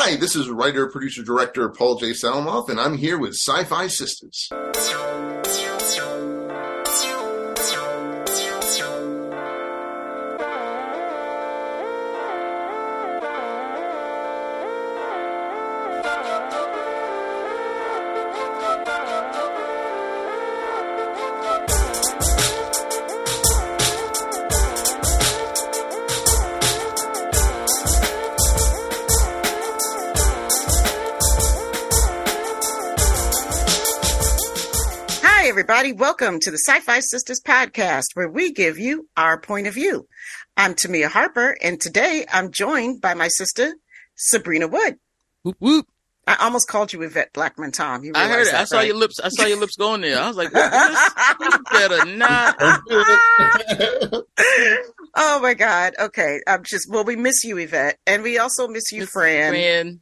Hi, this is writer, producer, director Paul J. Salamoff, and I'm here with SyFy Sistas. Everybody, welcome to the SyFy Sistas podcast, where we give you our point of view. I'm Tamia Harper, and today I'm joined by my sister, Subrina Wood. Whoop, whoop. I almost called you Yvette Blackman Tom. I heard it. I saw your lips. I saw your lips going there. I was like, what is this? You better not. Oh my God. Okay. We miss you, Yvette. And we also miss you, Fran.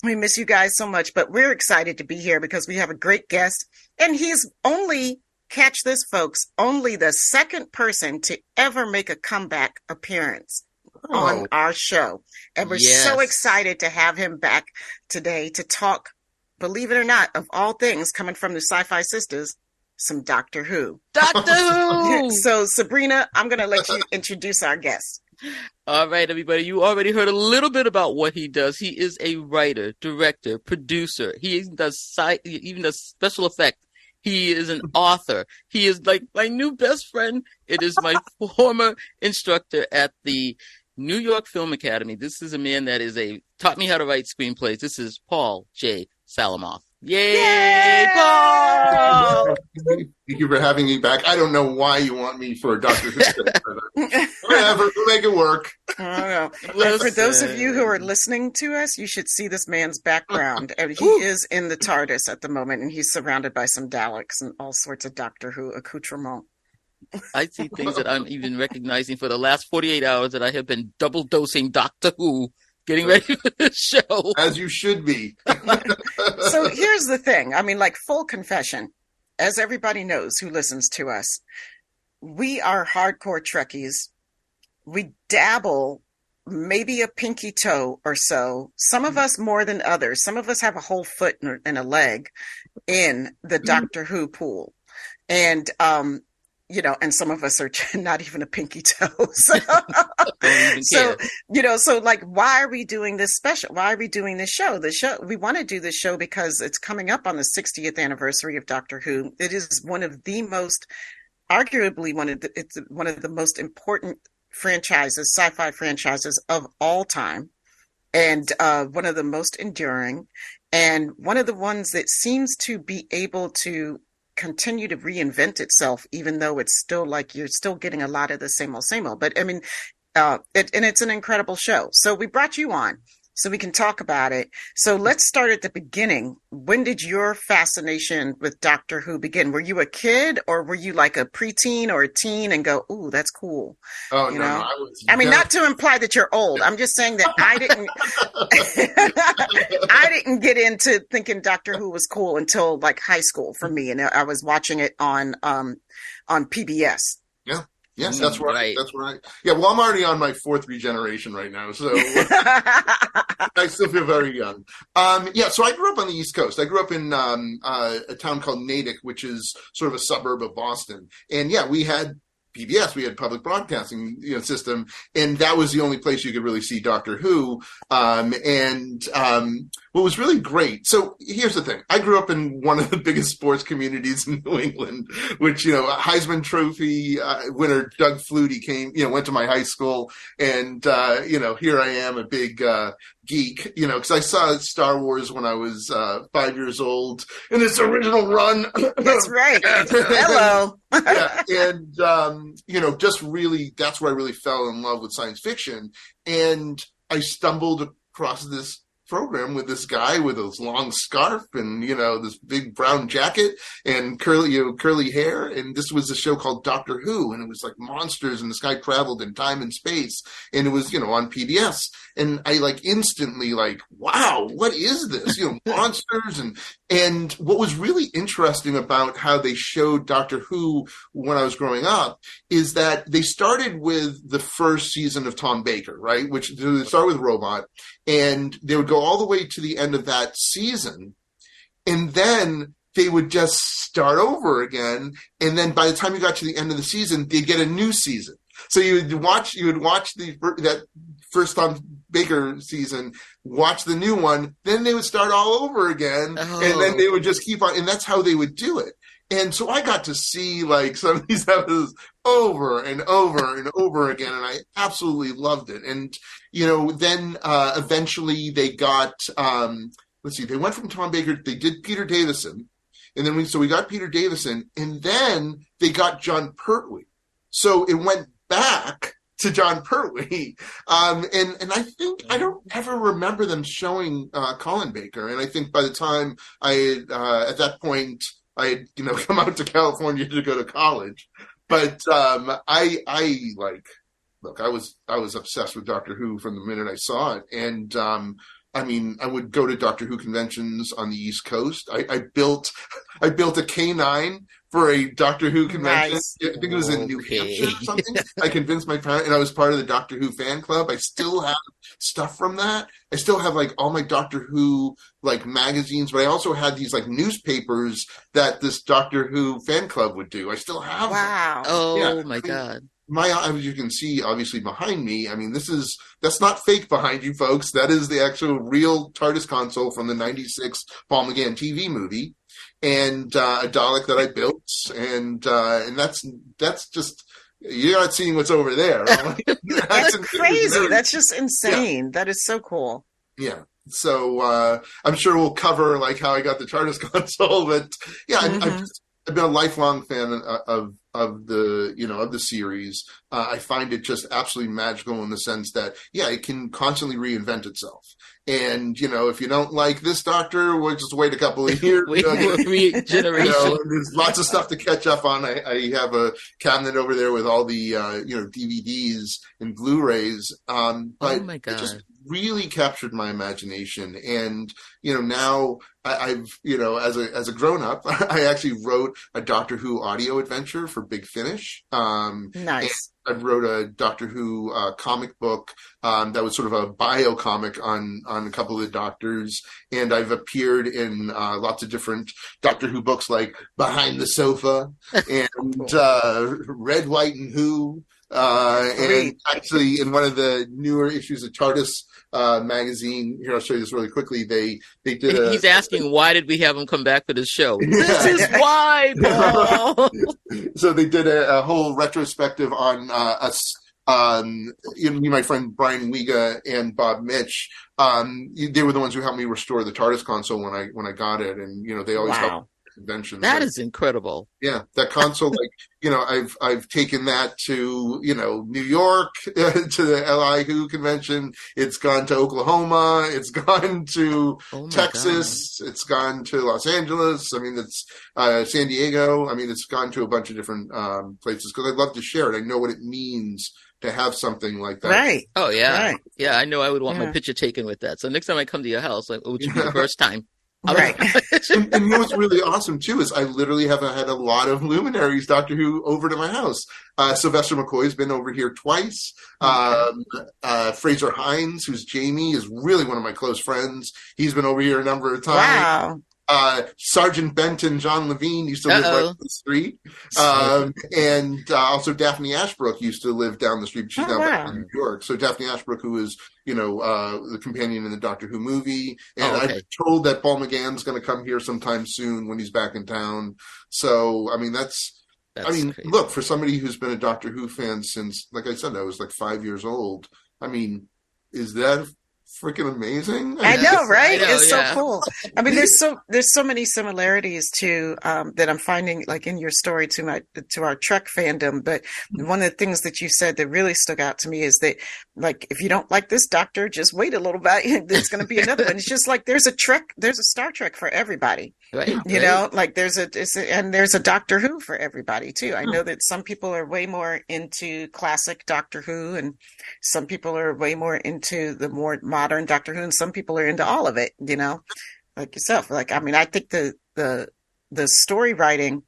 We miss you guys so much, but we're excited to be here because we have a great guest. And he's only, catch this, folks, only the second person to ever make a comeback appearance on our show. And we're so excited to have him back today to talk, believe it or not, of all things coming from the SyFy Sistas, some Doctor Who. Doctor Who! So, Subrina, I'm going to let you introduce our guest. All right, everybody. You already heard a little bit about what he does. He is a writer, director, producer. He does special effects. He is an author. He is like my new best friend. It is my former instructor at the New York Film Academy. This is a man that taught me how to write screenplays. This is Paul J. Salamoff. Yay, Paul! Thank you for having me back. I don't know why you want me for a Doctor Who. Whatever, we'll make it work. I don't know. And for those of you who are listening to us, you should see this man's background. And he is in the TARDIS at the moment, and he's surrounded by some Daleks and all sorts of Doctor Who accoutrement. I see things that I'm even recognizing for the last 48 hours that I have been double dosing Doctor Who. Getting ready for the show. As you should be. So here's the thing. I mean, like, full confession, as everybody knows who listens to us, we are hardcore Trekkies. We dabble maybe a pinky toe or so. Some of us more than others. Some of us have a whole foot and a leg in the Doctor Who pool. And, and some of us are not even a pinky toe. So, like, why are we doing this special? Why are we doing this show? We want to do this show because it's coming up on the 60th anniversary of Doctor Who. It is arguably one of the most important franchises, sci-fi franchises of all time, and one of the most enduring, and one of the ones that seems to be able to continue to reinvent itself, even though it's still like you're still getting a lot of the same old. But I mean, and it's an incredible show. So we brought you on so we can talk about it. So let's start at the beginning. When did your fascination with Doctor Who begin? Were you a kid, or were you like a preteen or a teen and go, "Ooh, that's cool"? Oh, you no, know? I mean, not to imply that you're old. I'm just saying that I didn't. I didn't get into thinking Doctor Who was cool until like high school for me, and I was watching it on PBS. Yeah. Yes, that's right. That's right. Yeah, well, I'm already on my fourth regeneration right now, so I still feel very young. So I grew up on the East Coast. I grew up in a town called Natick, which is sort of a suburb of Boston. And yeah, we had PBS, we had public broadcasting system, and that was the only place you could really see Doctor Who. What was really great. So here's the thing. I grew up in one of the biggest sports communities in New England, which, Heisman Trophy winner Doug Flutie went to my high school. And, here I am, a big geek, because I saw Star Wars when I was 5 years old in its original run. That's right. Hello. Yeah. And, just really, that's where I really fell in love with science fiction. And I stumbled across this program with this guy with his long scarf and, this big brown jacket and curly hair. And this was a show called Doctor Who. And it was like monsters, and this guy traveled in time and space. And it was, on PBS. And I instantly wow, what is this? Monsters. And what was really interesting about how they showed Doctor Who when I was growing up is that they started with the first season of Tom Baker, right? Which they started with Robot, and they would go go all the way to the end of that season, and then they would just start over again. And then by the time you got to the end of the season, they'd get a new season. So you would watch that first Tom Baker season, watch the new one, then they would start all over again, and then they would just keep on, and that's how they would do it. And so I got to see like some of these episodes over and over and over again, and I absolutely loved it. And then eventually they got they went from Tom Baker, they did Peter Davison, and then we got Peter Davison, and then they got John Pertwee. So it went back to John Pertwee. And I think I don't ever remember them showing Colin Baker. And I think by the time I had, at that point, I had, come out to California to go to college. But I was obsessed with Doctor Who from the minute I saw it. And I would go to Doctor Who conventions on the East Coast. I built a K9 for a Doctor Who convention. Nice. I think it was in New Hampshire or something. I convinced my parents, and I was part of the Doctor Who fan club. I still have stuff from that. I still have like all my Doctor Who like magazines, but I also had these like newspapers that this Doctor Who fan club would do. I still have wow. them. Oh my God. As you can see, obviously behind me, that's not fake behind you, folks. That is the actual real TARDIS console from the 96 Paul McGann TV movie, and a Dalek that I built, and that's just, you're not seeing what's over there. That's crazy. That's just insane. Yeah. That is so cool. Yeah. So I'm sure we'll cover like how I got the TARDIS console, but yeah, I've been a lifelong fan of the series. I find it just absolutely magical in the sense that, it can constantly reinvent itself. And, if you don't like this Doctor, we'll just wait a couple of years. Regeneration. There's lots of stuff to catch up on. I have a cabinet over there with all the, DVDs and Blu-rays. But oh my God. It just really captured my imagination. And, now I've, as a grown-up, I actually wrote a Doctor Who audio adventure for Big Finish. Nice. I wrote a Doctor Who comic book that was sort of a bio comic on a couple of the Doctors, and I've appeared in lots of different Doctor Who books like Behind the Sofa and Red, White, and Who, and actually in one of the newer issues of TARDIS magazine. Here, I'll show you this really quickly. They did. He's asking, why did we have him come back for this show? This is why, Paul. So they did a whole retrospective on us. My friend Brian Wiega and Bob Mitch. They were the ones who helped me restore the TARDIS console when I got it, and they always helped. Conventions. That is incredible. Yeah, that console, I've taken that to New York to the LI Who convention. It's gone to Oklahoma. It's gone to Texas. God. It's gone to Los Angeles. It's San Diego. It's gone to a bunch of different places because I'd love to share it. I know what it means to have something like that. Right. Oh yeah. Right. Yeah, I know. I would want my picture taken with that. So next time I come to your house, which would be the first time. Right. and what's really awesome too is I literally have had a lot of luminaries Doctor Who over to my house. Sylvester McCoy's been over here twice. Fraser Hines, who's Jamie, is really one of my close friends. He's been over here a number of times. Wow. Sergeant Benton, John Levine used to live right up the street. And also Daphne Ashbrook used to live down the street. She's now back in New York. So Daphne Ashbrook, who is, the companion in the Doctor Who movie. And I'm told that Paul McGann's going to come here sometime soon when he's back in town. So, that's crazy. Look, for somebody who's been a Doctor Who fan since, like I said, I was like 5 years old. Is that freaking amazing? I know, right? It's so cool. There's so many similarities to that I'm finding like in your story to our Trek fandom. But one of the things that you said that really stuck out to me is that like if you don't like this Doctor, just wait a little bit. There's going to be another one. It's just like there's a Star Trek for everybody. Right. Like there's a Doctor Who for everybody too. I know that some people are way more into classic Doctor Who, and some people are way more into the more modern Doctor Who, and some people are into all of it, like yourself. Like, I think the story writing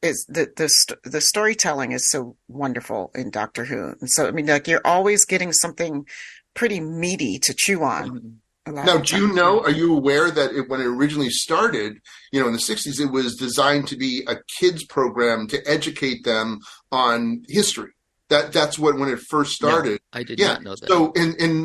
is the storytelling is so wonderful in Doctor Who. And so, like you're always getting something pretty meaty to chew on. Now, do you know, are you aware that when it originally started, in the 60s, it was designed to be a kids program to educate them on history? That's when it first started. No, I did not know that. So,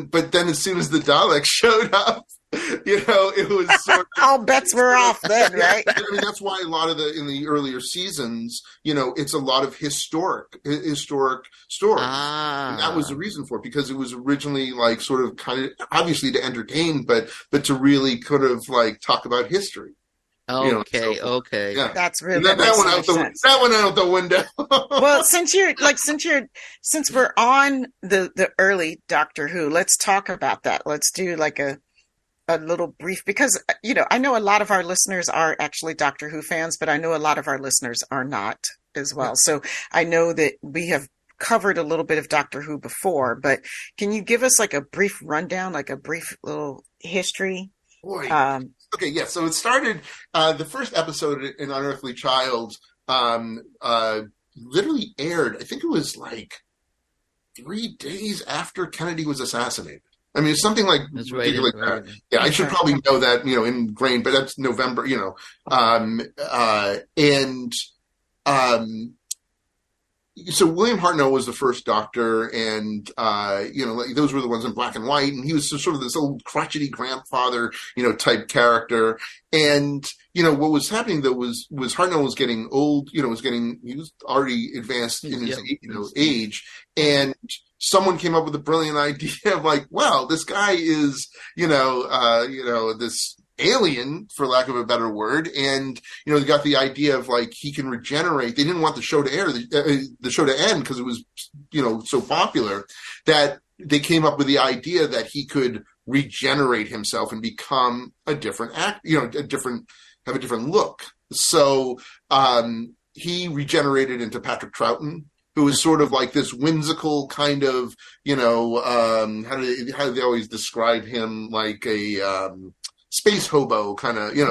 but then as soon as the Daleks showed up, it was sort of, all bets were off then, right? I mean, that's why a lot of in the earlier seasons, it's a lot of historic stories. And that was the reason for it, because it was originally like sort of kind of obviously to entertain, but to really kind of like talk about history. Okay, okay. Yeah. That's really that went out the window. Well, since we're on the early Doctor Who, let's talk about that. Let's do like a little brief, because I know a lot of our listeners are actually Doctor Who fans, but I know a lot of our listeners are not as well. So I know that we have covered a little bit of Doctor Who before, but can you give us like a brief rundown, like a brief little history? Boy. Okay, yeah. So it started, the first episode in Unearthly Child literally aired, I think it was like 3 days after Kennedy was assassinated. I mean, it's something like that's ridiculous right. like that. Yeah, I should probably know that, ingrained, but that's November, so William Hartnell was the first Doctor, and those were the ones in black and white, and he was sort of this old crotchety grandfather, type character. And what was happening though was Hartnell was getting old, he was already advanced in his age, and someone came up with a brilliant idea of like, well, this guy is this alien, for lack of a better word, and they got the idea of like he can regenerate. They didn't want the show to air, the show to end, because it was so popular, that they came up with the idea that he could regenerate himself and become a different have a different look. So he regenerated into Patrick Troughton, who was sort of like this whimsical kind of, how do they always describe him, like a space hobo kind of guy,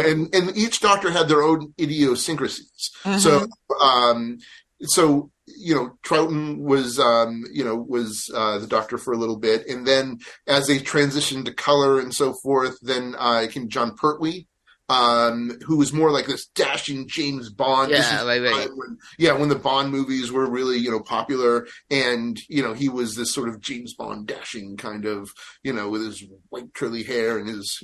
and each Doctor had their own idiosyncrasies. Mm-hmm. So Troughton was the Doctor for a little bit, and then as they transitioned to color and so forth, then came John Pertwee, who was more like this dashing James Bond. Right. When the Bond movies were really, popular, and, he was this sort of James Bond dashing kind of, with his white curly hair and his,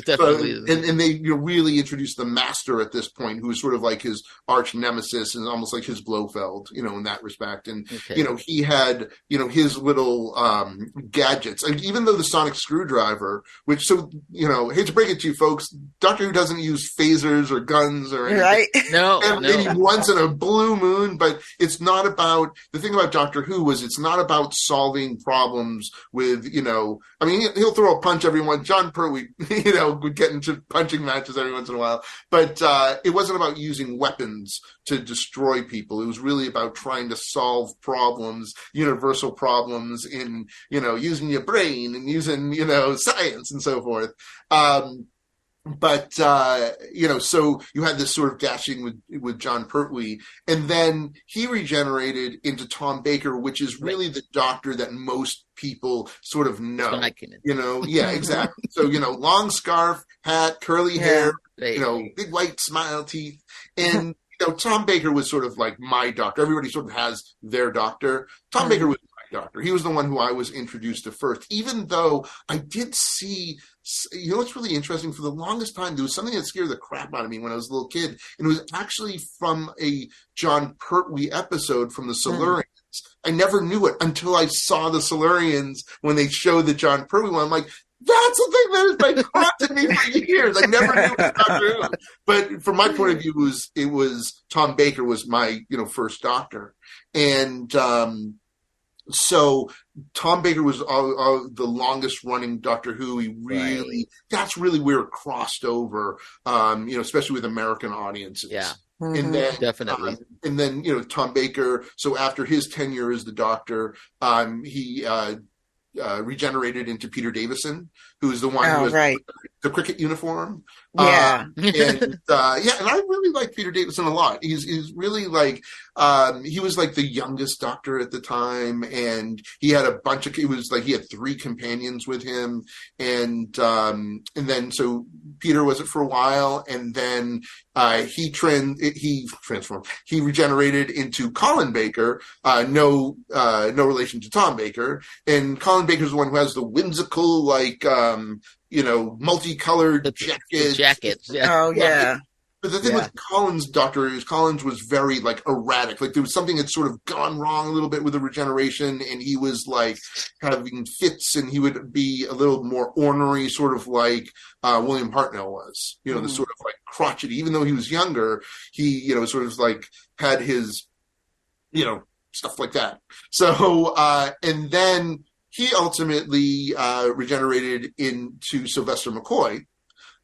Definitely. and they really introduced the Master at this point, who was sort of like his arch nemesis and almost like his Blofeld, in that respect. And, he had, his little, gadgets. And even though the sonic screwdriver, which, hate to break it to you folks, Doctor Who doesn't use phasers or guns or anything. Right? No. Maybe once in a blue moon, but it's not about, the thing about Doctor Who was it's not about solving problems with, I mean, he'll throw a punch every once. John Pertwee, would get into punching matches every once in a while, but it wasn't about using weapons to destroy people. It was really about trying to solve problems, universal problems in, using your brain and using, science and so forth. But so you had this sort of dashing with John Pertwee, and then he regenerated into Tom Baker, which is really the Doctor that most people sort of know. Yeah, exactly. So, long scarf, hat, curly hair, big white smile teeth. And, Tom Baker was sort of like my Doctor. Everybody sort of has their Doctor. Tom Baker was my Doctor. He was the one who I was introduced to first, even though I did see, what's really interesting, for the longest time, there was something that scared the crap out of me when I was a little kid, and it was actually from a John Pertwee episode from the Silurians. I never knew it until I saw the Silurians when they showed the John Pertwee one. I'm like, that's the thing that has been haunting me for years. I never knew it was Doctor Who. But from my point of view, it was Tom Baker was my, first Doctor. And so Tom Baker was the longest running Doctor Who. He really, that's really where it crossed over, especially with American audiences. Yeah. And then, definitely. Tom Baker, so after his tenure as the Doctor, he regenerated into Peter Davison, who's the one who has the cricket uniform. Yeah. And I really like Peter Davison a lot. He's really like, he was like the youngest doctor at the time, and he had he had 3 companions with him, and then so Peter was it for a while, and then he regenerated into Colin Baker, no relation to Tom Baker, and Colin Baker's the one who has the whimsical, like, multicolored jackets. Yeah. Oh, yeah. But the thing with Colin's doctor is Collins was very, like, erratic. Like, there was something that sort of gone wrong a little bit with the regeneration, and he was, like, having fits, and he would be a little more ornery, sort of like William Hartnell was. The sort of, like, crotchety. Even though he was younger, he, sort of, like, had his, stuff like that. So, and then he ultimately regenerated into Sylvester McCoy.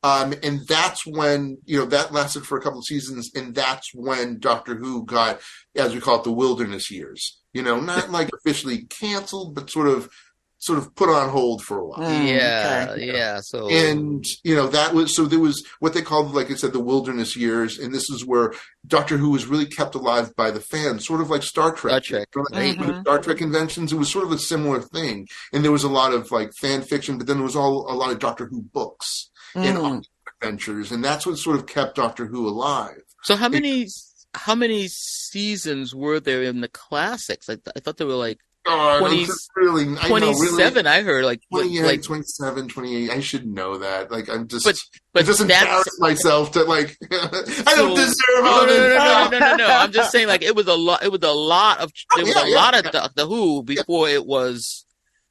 And that's when, that lasted for a couple of seasons, and that's when Doctor Who got, as we call it, the wilderness years. Not like officially canceled, but sort of put on hold for a while. Yeah. So, and there was what they called, like I said, the wilderness years, and this is where Doctor Who was really kept alive by the fans, sort of like Star Trek. The Star Trek conventions, it was sort of a similar thing, and there was a lot of like fan fiction, but then there was a lot of Doctor Who books and adventures, and that's what sort of kept Doctor Who alive. So how many seasons were there in the classics? I thought there were like 27. I heard like 28, 27, 28. I should know that. Like, I'm just, but just embarrass myself to like. I don't deserve all this. No. I'm just saying, like, it was a lot. It was a lot of. There was a lot of Doctor Who before it was.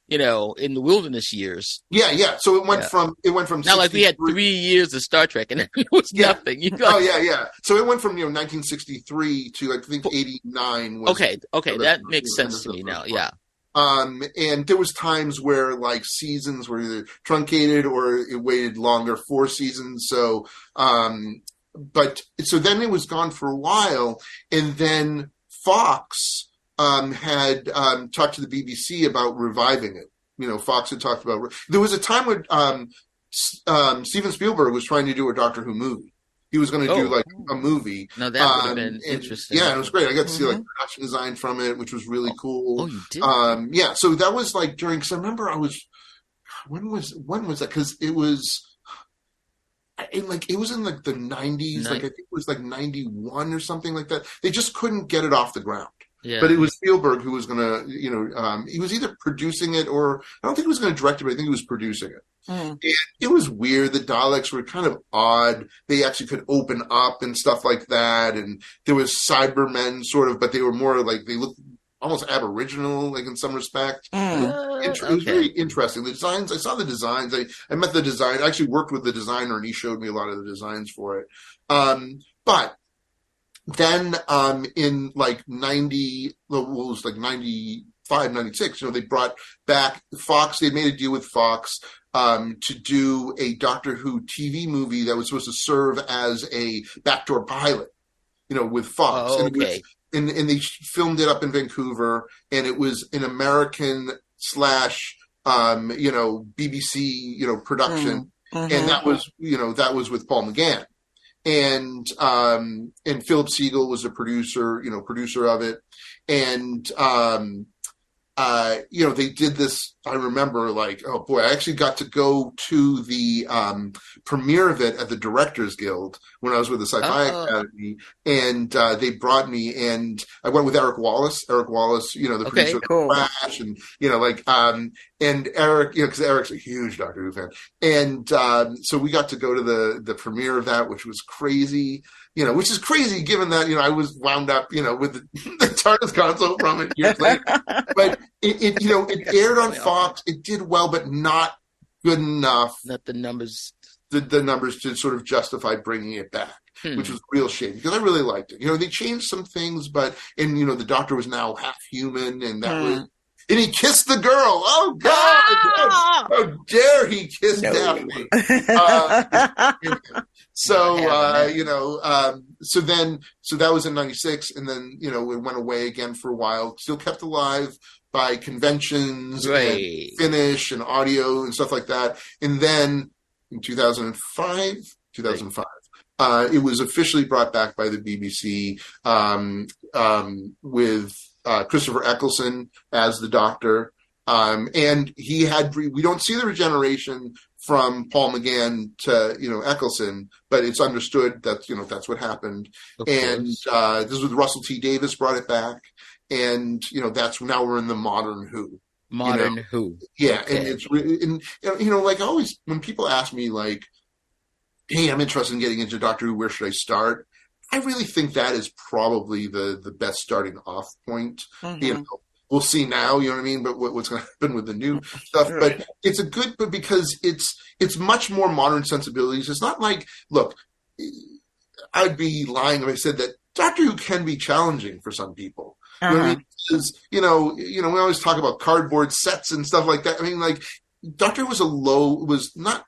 In the wilderness years. Yeah. So it went from not like we had 3 years of Star Trek and it was nothing. So it went from 1963 to I think 89. Was okay, that makes sense to me now. Yeah. And there was times where like seasons were either truncated or it waited longer, 4 seasons. So, but so then it was gone for a while, and then Fox had talked to the BBC about reviving it. Fox had talked about. There was a time when Steven Spielberg was trying to do a Doctor Who movie. He was going to do like a movie. No, that would have been interesting. Yeah, it was great. I got to see like production design from it, which was really cool. Oh, you did? Yeah. So that was like during. Because I remember when was that? Because it was. It was in like the 90s. Like I think it was like 91 or something like that. They just couldn't get it off the ground. Yeah. But it was Spielberg who was going to, he was either producing it or I don't think he was going to direct it, but I think he was producing it. And it was weird. The Daleks were kind of odd. They actually could open up and stuff like that. And there was Cybermen sort of, but they were more like, they looked almost aboriginal, like in some respect. It was very interesting. The designs, I saw the designs. I met the design. I actually worked with the designer and he showed me a lot of the designs for it. But then in like 95, 96, they brought back Fox. They made a deal with Fox to do a Doctor Who TV movie that was supposed to serve as a backdoor pilot, with Fox. Oh, okay. And they filmed it up in Vancouver, and it was an American / BBC, production. And that was with Paul McGann. And Philip Siegel was a producer of it. And, they did this, I remember like, oh boy, I actually got to go to the premiere of it at the Directors Guild when I was with the SyFy Academy. And they brought me, and I went with Eric Wallace, the producer of Flash, and, and Eric, because Eric's a huge Doctor Who fan. And so we got to go to the premiere of that, which was crazy. Which is crazy given that, I was wound up, with the TARDIS console from it years later. But it aired on Fox. It did well, but not good enough. Not the numbers. The numbers to sort of justify bringing it back, which was a real shame because I really liked it. They changed some things, but, the Doctor was now half human, and that was. And he kissed the girl. Oh God! How dare he kiss Daphne? So that was in 96, and then it went away again for a while. Still kept alive by conventions and finish and audio and stuff like that. And then in 2005, It was officially brought back by the BBC with Christopher Eccleston as the Doctor. And we don't see the regeneration from Paul McGann to, Eccleston, but it's understood that, that's what happened. And this was Russell T Davies brought it back. And, that's now we're in the modern Who. Who. Yeah. Okay. And it's really, and, like always, when people ask me like, hey, I'm interested in getting into Doctor Who, where should I start? I really think that is probably the best starting off point. Mm-hmm. We'll see now, you know what I mean? But what's going to happen with the new stuff? But it's but because it's much more modern sensibilities. It's not like, look, I'd be lying if I said that Doctor Who can be challenging for some people. You know what I mean? Because, we always talk about cardboard sets and stuff like that. I mean, like, Doctor Who was not,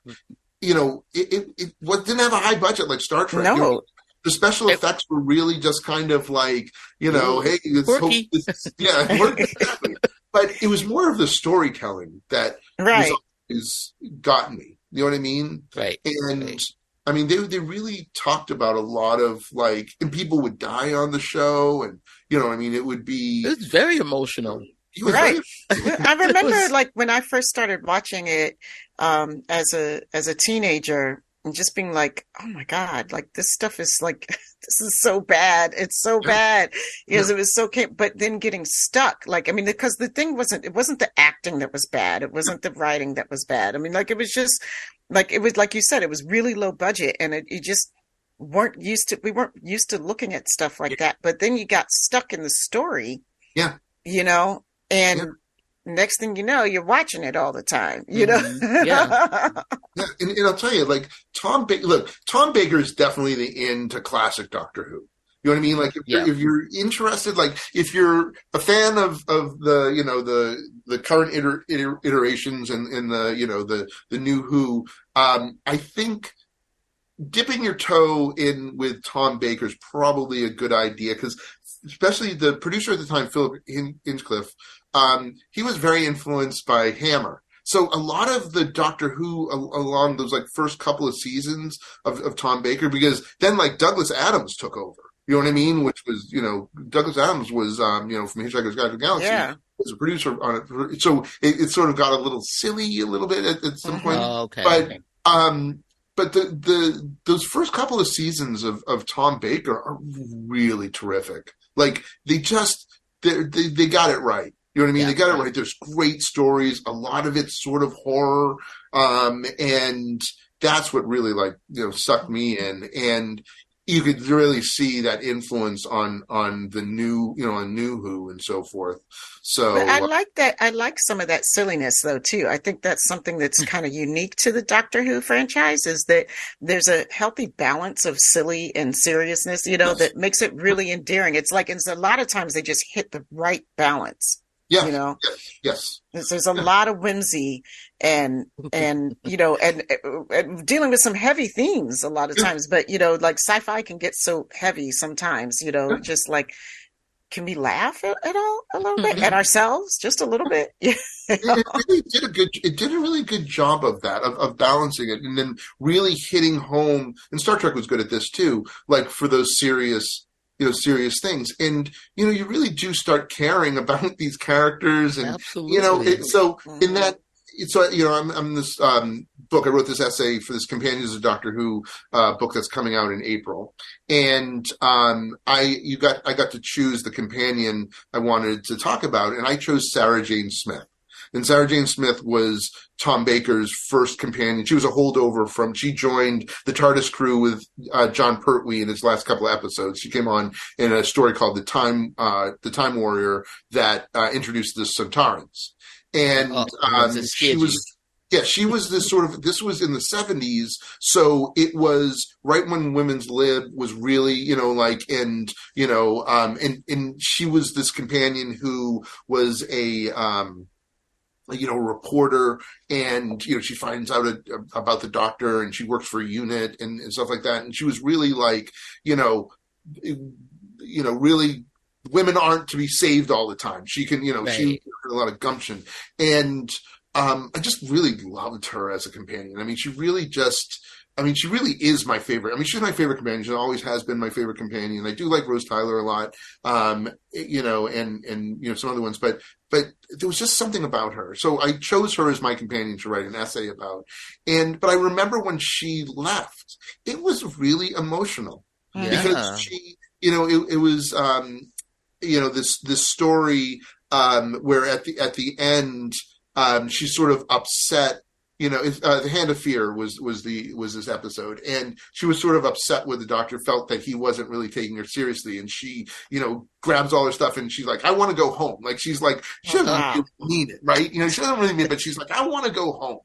it didn't have a high budget like Star Trek. No. The special effects were really just kind of like, hey, let's hope exactly. But it was more of the storytelling that has gotten me. You know what I mean? Right. And I mean, they really talked about a lot of like, and people would die on the show, and it would be. It's very emotional. Right. I remember like when I first started watching it as a teenager. And just being like, oh my God, like this stuff is like, this is so bad. It's so bad. Because it was so, but then getting stuck. Like, I mean, because the thing it wasn't the acting that was bad. It wasn't the writing that was bad. I mean, like, it was just like, it was like you said, it was really low budget, and you just we weren't used to looking at stuff like that. But then you got stuck in the story. Yeah. And next thing you know, you're watching it all the time, Yeah. Yeah, and I'll tell you, like Tom Baker is definitely the end to classic Doctor Who. You know what I mean? Like if you're interested, like if you're a fan of the current iterations and the new Who, I think dipping your toe in with Tom Baker is probably a good idea, because especially the producer at the time, Philip Hinchcliffe, he was very influenced by Hammer. So a lot of the Doctor Who along those like first couple of seasons of Tom Baker, because then like Douglas Adams took over. You know what I mean? Which was, Douglas Adams was, from Hitchhiker's Guide to the Galaxy, was a producer on it. So it sort of got a little silly a little bit at some point. Oh, okay. But those first couple of seasons of Tom Baker are really terrific. Like they got it right. You know what I mean? They got it right. There's great stories. A lot of it's sort of horror. And that's what really sucked me in. And you could really see that influence on the new, on New Who and so forth. So but I like that. I like some of that silliness though, too. I think that's something that's kind of unique to the Doctor Who franchise, is that there's a healthy balance of silly and seriousness, that makes it really endearing. It's like, a lot of times they just hit the right balance. Yeah. Yes. There's a lot of whimsy and dealing with some heavy themes a lot of times, but like SyFy can get so heavy sometimes, just like, can we laugh at all a little bit at ourselves, just a little bit? It really did a really good job of that, of balancing it, and then really hitting home. And Star Trek was good at this too, like for those serious things. And, you really do start caring about these characters. And, absolutely. So in that, I'm this book, I wrote this essay for this Companions of Doctor Who book that's coming out in April. And I got to choose the companion I wanted to talk about, and I chose Sarah Jane Smith. And Sarah Jane Smith was Tom Baker's first companion. She was a holdover she joined the TARDIS crew with John Pertwee in his last couple of episodes. She came on in a story called The Time Warrior that introduced the Sontarans. And she was this was in the 70s. So it was right when women's lib was really, and she was this companion who was a reporter, and she finds out about the Doctor, and she works for a unit and stuff like that. And she was really like, really, women aren't to be saved all the time. She can, she had a lot of gumption. And I just really loved her as a companion. I mean, she really is my favorite. I mean, she's my favorite companion. She always has been my favorite companion. I do like Rose Tyler a lot, you know, and you know, some other ones, but there was just something about her. So I chose her as my companion to write an essay about. But I remember when she left, it was really emotional because she, you know, it was, you know, this story, where at the end, she's sort of upset. You know, The Hand of Fear was this episode, and she was sort of upset with the doctor, felt that he wasn't really taking her seriously, and she, you know, grabs all her stuff and she's like, I want to go home. Like, she's like, she doesn't really mean it, right? You know, she doesn't really mean it, but she's like, I want to go home.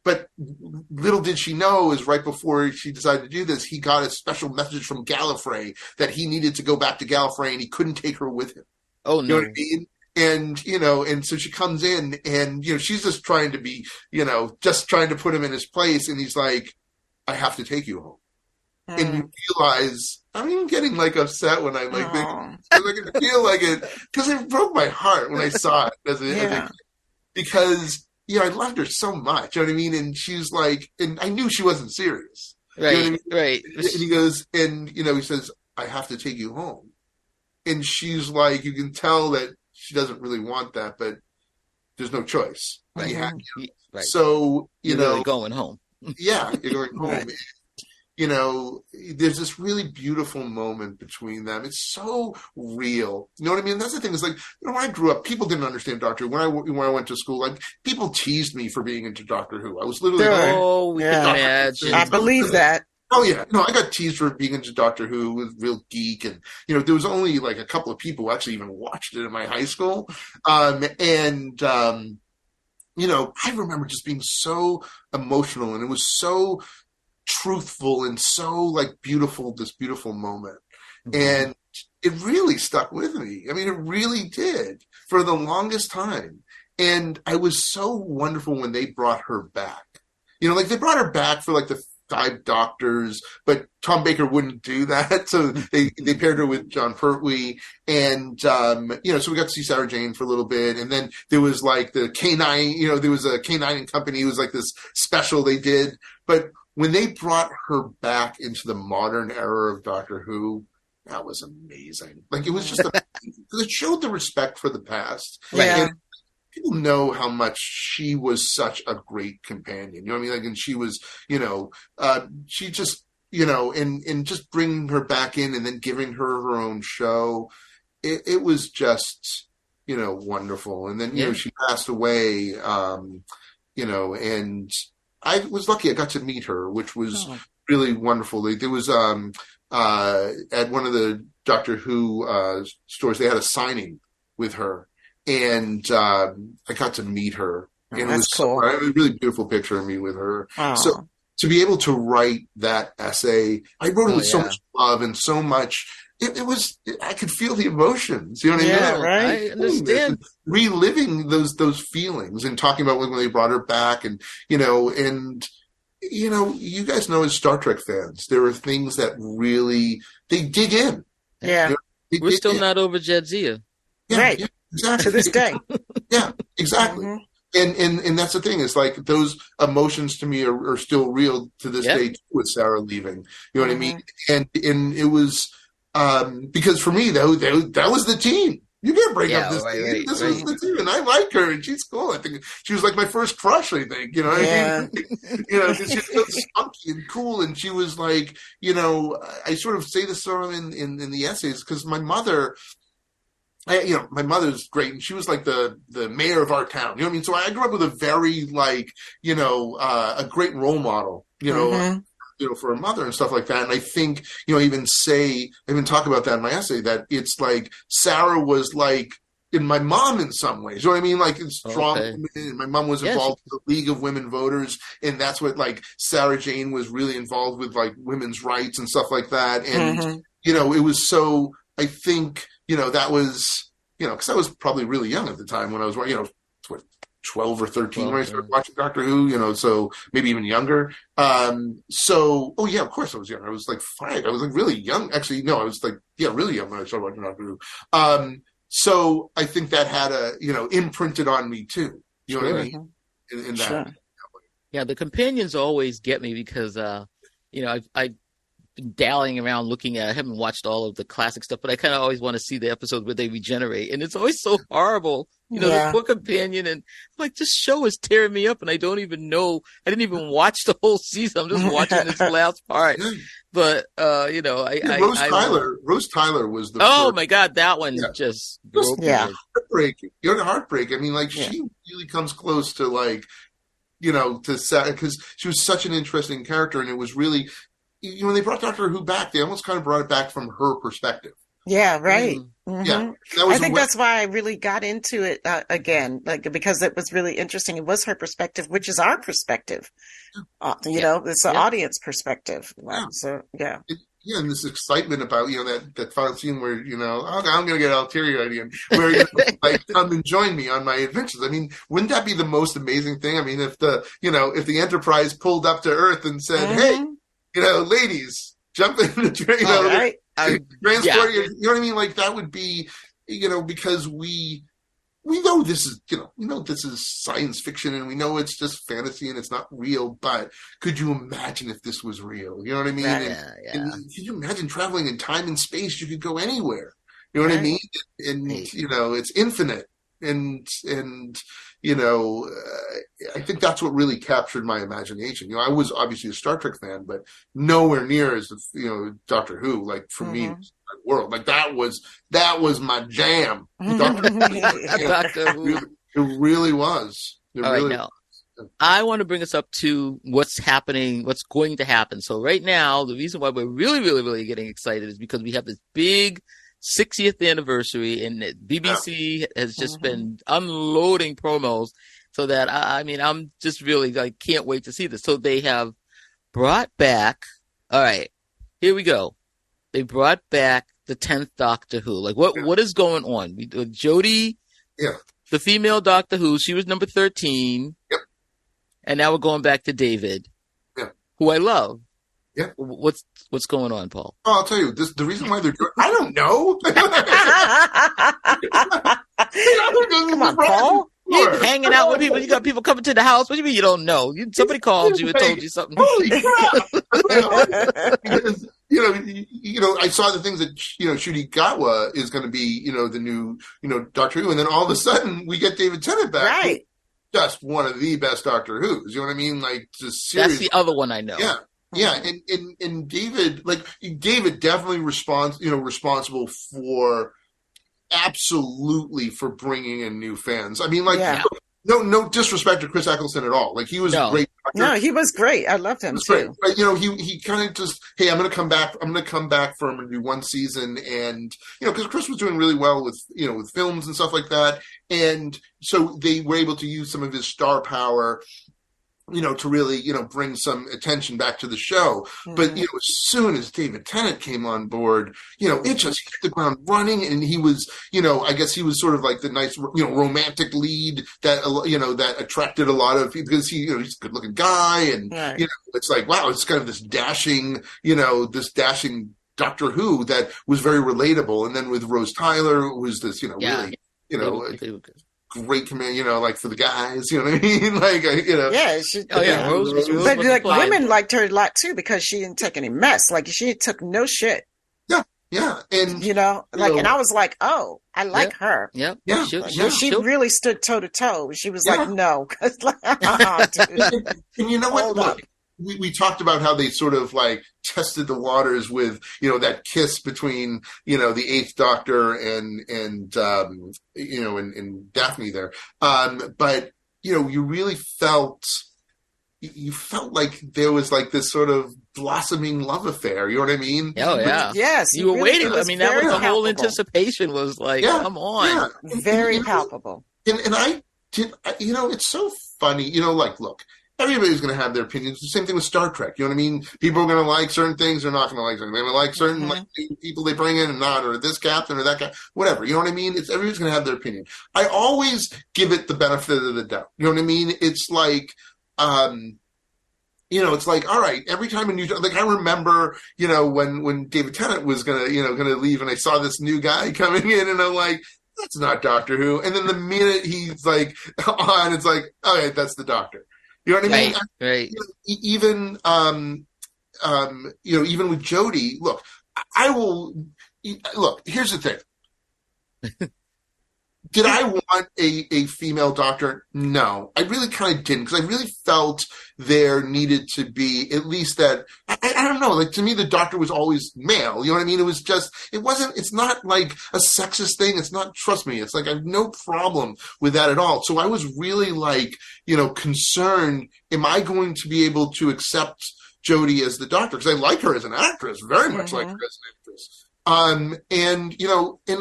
But little did she know is right before she decided to do this, he got a special message from Gallifrey that he needed to go back to Gallifrey and he couldn't take her with him. Oh, no. You know what I mean? And, you know, and so she comes in and, you know, she's just trying to be, you know, just trying to put him in his place. And he's like, I have to take you home. And you realize, I'm even getting like upset when I'm like, I can feel like it, because it broke my heart when I saw it as a kid. Because, you know, I loved her so much. You know what I mean? And she's like, and I knew she wasn't serious. Right, you know what I mean? right. And he goes, and, you know, he says, I have to take you home. And she's like, you can tell that she doesn't really want that, but there's no choice. Right. You have, Right. So, you're know, really going home. Yeah, you're going home. Right. You know, there's this really beautiful moment between them. It's so real. You know what I mean? That's the thing. Is like, you know, when I grew up, people didn't understand Doctor Who. When I went to school, like, people teased me for being into Doctor Who. I was literally we can imagine. I believe that. Oh yeah, no, I got teased for being into Doctor Who, with real geek, and you know, there was only like a couple of people who actually even watched it in my high school, you know, I remember just being so emotional, and it was so truthful and so like beautiful, this beautiful moment. And it really stuck with me. I mean, it really did for the longest time. And I was so wonderful when they brought her back. You know, like they brought her back for like the 5 Doctors, but Tom Baker wouldn't do that. So they paired her with John Pertwee. And, you know, so we got to see Sarah Jane for a little bit. And then there was like the K9, you know, there was a K9 and Company. It was like this special they did. But when they brought her back into the modern era of Doctor Who, that was amazing. Like, it was just amazing, because it showed the respect for the past. Yeah. And people know how much she was such a great companion. You know what I mean? Like, and she was, you know, she just, you know, and just bringing her back in and then giving her own show. It was just, you know, wonderful. And then, you know, she passed away, you know, and I was lucky I got to meet her, which was really wonderful. There was, at one of the Doctor Who stores, they had a signing with her, and I got to meet her. And it was cool. a really beautiful picture of me with her. Oh. So to be able to write that essay, I wrote it with so much love and so much. It was, I could feel the emotions. You know what I mean? Yeah, right. I understand. Reliving those feelings and talking about when they brought her back, and you know, you guys know, as Star Trek fans, there are things that really, they dig in. Yeah. You know, We're still not over Jadzia. Yeah, Right. yeah, exactly. To this day. Yeah, exactly. And that's the thing. It's like those emotions to me are still real to this day too, with Sarah leaving. You know what I mean? And it was because for me that was the team. You can't break up this team. This was the team, and I like her, and she's cool. I think she was like my first crush. I think, you know. Yeah. I mean? You know, she's so spunky and cool, and she was like, you know, I sort of say this sort of in the essays, because my mother. My mother's great, and she was like the mayor of our town. You know what I mean? So I grew up with a very like, you know, a great role model, you know, you know, for a mother and stuff like that. And I think, you know, I even talk about that in my essay, that it's like Sarah was like in my mom in some ways. You know what I mean? Like, it's strong women, and my mom was involved with the League of Women Voters, and that's what, like, Sarah Jane was really involved with, like, women's rights and stuff like that. And you know, it was so, I think, you know, that was, you know, because I was probably really young at the time when I was, you know, 12 or 13 when I started watching Doctor Who, you know, so maybe even younger. So, oh yeah, of course I was young. I was like 5. I was like really young. Actually, no, I was like, really young when I started watching Doctor Who. So I think that had you know, imprinted on me too. You know what I mean? In that. Sure. Yeah, the companions always get me because, I've been dallying around looking at, I haven't watched all of the classic stuff, but I kind of always want to see the episode where they regenerate. And it's always so horrible. The poor companion. And I'm like, this show is tearing me up. And I don't even know. I didn't even watch the whole season. I'm just watching this last part. But, Rose Tyler was the oh first. My God, that one just broke me. Heartbreaking. Heartbreak. I mean, she really comes close to because she was such an interesting character, and it was really, when they brought Doctor Who back, they almost kind of brought it back from her perspective. Yeah, right. Yeah, I think that's why I really got into it again, because it was really interesting. It was her perspective, which is our perspective. It's the audience perspective. So and this excitement about that final scene where I'm going to get all teary-eyed again, where come and join me on my adventures. I mean, wouldn't that be the most amazing thing? I mean, if the Enterprise pulled up to Earth and said, "Hey, ladies, jump in the train, transport you." You know what I mean? Like, that would be, because we know this is, this is science fiction, and we know it's just fantasy and it's not real, but could you imagine if this was real? You know what I mean? And could you imagine traveling in time and space? You could go anywhere. You know what I mean? And, it's infinite. And I think that's what really captured my imagination. I was obviously a Star Trek fan, but nowhere near as, Doctor Who, like, for me, world. Like, that was my jam. Doctor Who. It really was. I want to bring us up to what's happening, what's going to happen. So right now, the reason why we're really, really, really getting excited is because we have this big 60th anniversary, and BBC has just been unloading promos, so that I'm just really can't wait to see this. So they have brought back. All right, here we go. They brought back the 10th Doctor Who. Like, what is going on? Jodie, the female Doctor Who, she was number 13. Yep. And now we're going back to David, who I love. Yeah. What's going on, Paul? Oh, I'll tell you, the reason why they're doing, I don't know. Come on, Paul. You're hanging out with people. You got people coming to the house. What do you mean you don't know? Somebody called you and told you something. Holy crap! Because, I saw the things that, Ncuti Gatwa is going to be, the new, Doctor Who. And then all of a sudden we get David Tennant back. Right. Just one of the best Doctor Who's. You know what I mean? Like, just seriously. That's the other one I know. Yeah. Yeah. And David, David definitely responsible for absolutely for bringing in new fans. I mean, no disrespect to Chris Eccleston at all. Like, he was a great actor. No, he was great. I loved him too. Great. Right? He kind of just, hey, I'm going to come back for him and do one season, and because Chris was doing really well with with films and stuff like that, and so they were able to use some of his star power, to really, bring some attention back to the show. But, as soon as David Tennant came on board, it just hit the ground running. And he was, I guess he was sort of like the nice, romantic lead that, that attracted a lot of people, because he's a good looking guy. And, it's like, wow, it's kind of this dashing Doctor Who that was very relatable. And then with Rose Tyler, who was this, really, great command, like, for the guys, you know what I mean? Like, Yeah, Rose but women liked her a lot too, because she didn't take any mess. Like, she took no shit. Yeah, and and I was like, oh, I like her. Yep. Yeah. She really stood toe to toe. She was like, no, dude. And you know what? Look, we talked about how they sort of like tested the waters with, that kiss between, the Eighth Doctor and Daphne there. But, you really felt like there was like this sort of blossoming love affair. You know what I mean? Oh, yeah. Yes. You were waiting. I mean, that was the palpable. whole anticipation was like, come on. Yeah. Very palpable. And I did, it's so funny, look, everybody's going to have their opinions. The same thing with Star Trek. You know what I mean? People are going to like certain things. They're not going to like certain. They're going to like certain people they bring in and not, or this captain or that guy, whatever. You know what I mean? Everybody's going to have their opinion. I always give it the benefit of the doubt. You know what I mean? It's like, it's like, all right, every time a new, like, I remember, when David Tennant was gonna leave, and I saw this new guy coming in, and I'm like, that's not Doctor Who. And then the minute he's like on, it's like, okay, that's the Doctor. You know what I mean? Right. Even even with Jodie, look, here's the thing. Did I want a female Doctor? No, I really kind of didn't, because I really felt there needed to be at least that. I don't know. Like, to me, the Doctor was always male. You know what I mean? It's not like a sexist thing. It's not. Trust me. It's like I have no problem with that at all. So I was really like, concerned. Am I going to be able to accept Jodie as the Doctor? Because I like her as an actress, very much like her as an actress. And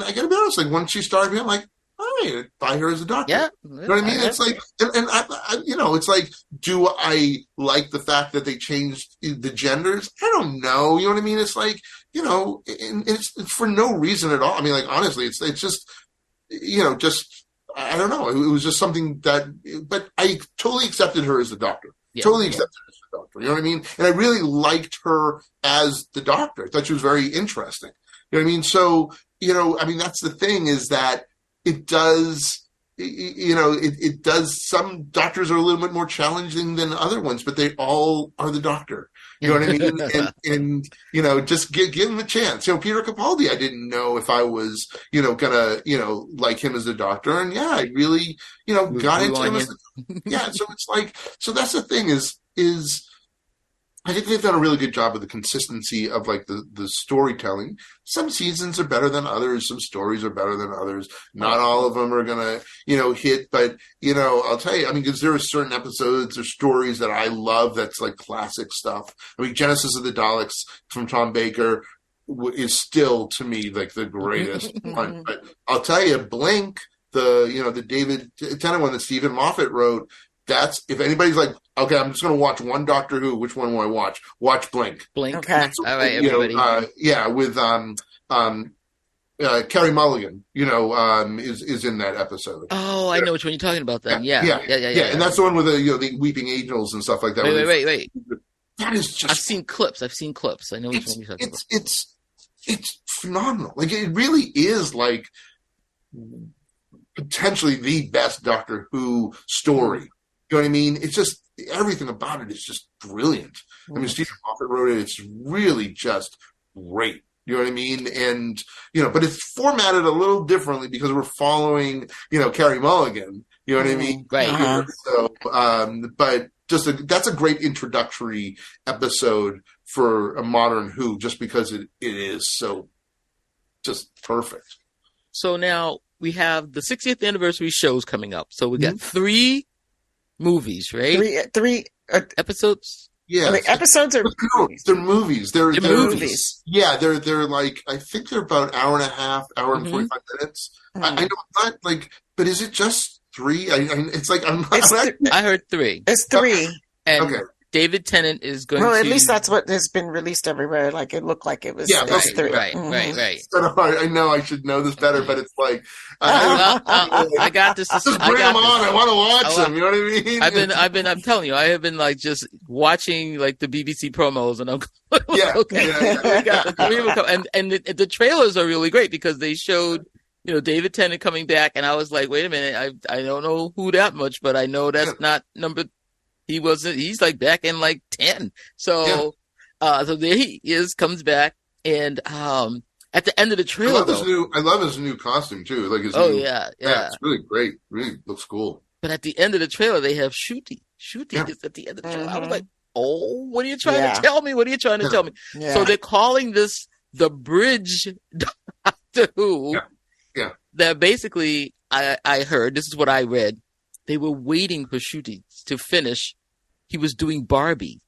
I gotta be honest. Like, once she started being like, I buy her as a Doctor. Yeah. You know what I mean? It's like, and I it's like, do I like the fact that they changed the genders? I don't know. You know what I mean? It's like, and it's for no reason at all. I mean, like, honestly, it's just, I don't know. It was just something but I totally accepted her as the Doctor. Yeah. Totally accepted her as the Doctor. You know what I mean? And I really liked her as the Doctor. I thought she was very interesting. You know what I mean? So, that's the thing, is that it does, it does. Some Doctors are a little bit more challenging than other ones, but they all are the Doctor. You know what I mean? and just give him a chance. Peter Capaldi, I didn't know if I was, gonna, like him as the Doctor. And yeah, I really, got into him as yeah. So it's like, so that's the thing is I think they've done a really good job of the consistency of like the storytelling. Some seasons are better than others. Some stories are better than others. Not all of them are going to, hit, but, I'll tell you, I mean, because there are certain episodes or stories that I love that's like classic stuff. I mean, Genesis of the Daleks from Tom Baker is still, to me, like the greatest one. But I'll tell you, Blink, the David Tennant one that Stephen Moffat wrote, that's, if anybody's like, okay, I'm just going to watch one Doctor Who, which one will I watch? Watch Blink. Blink. Okay. All right, everybody. With Carey Mulligan, is in that episode. Oh, I know which one you're talking about then. Yeah. And that's the one with the weeping angels and stuff like that. Wait. That is just. I've seen clips. I know which one you're talking about. It's phenomenal. Like, it really is like potentially the best Doctor Who story. You know what I mean? It's just, everything about it is just brilliant. I mean, Stephen Moffat wrote it. It's really just great. You know what I mean? And, but it's formatted a little differently because we're following, Carey Mulligan. You know what I mean? Right. Uh-huh. So, but that's a great introductory episode for a modern Who, just because it is so just perfect. So now we have the 60th anniversary shows coming up. So we got 3 movies, right? Three episodes. Yeah, episodes are movies. They're movies. They're movies. Yeah, they're like, I think they're about hour and a half, hour and 45 minutes. I know it's not like, but is it just 3? It's like I heard 3. It's 3. And David Tennant is going to... Well, at least that's what has been released everywhere. Like, it looked like it was 3. Right. I know I should know this better, but it's like... I got this. Just bring them on. I want to watch them. You know what I mean? I'm telling you, I have been like just watching like the BBC promos, and I'm okay. We got the 3 of them, and the trailers are really great because they showed, David Tennant coming back, and I was like, wait a minute, I don't know who that much, but I know that's not number... He's like back in like 10. So, so there he is, comes back. And, at the end of the trailer, I love his new costume too. Like his yeah. It's really great. Really looks cool. But at the end of the trailer, they have Shooty. Shooty is at the end of the trailer. I was like, oh, what are you trying to tell me? What are you trying to tell me? Yeah. So they're calling this the Bridge Doctor Who. Yeah. That basically, I heard, this is what I read, they were waiting for Shooty to finish. He was doing Barbie.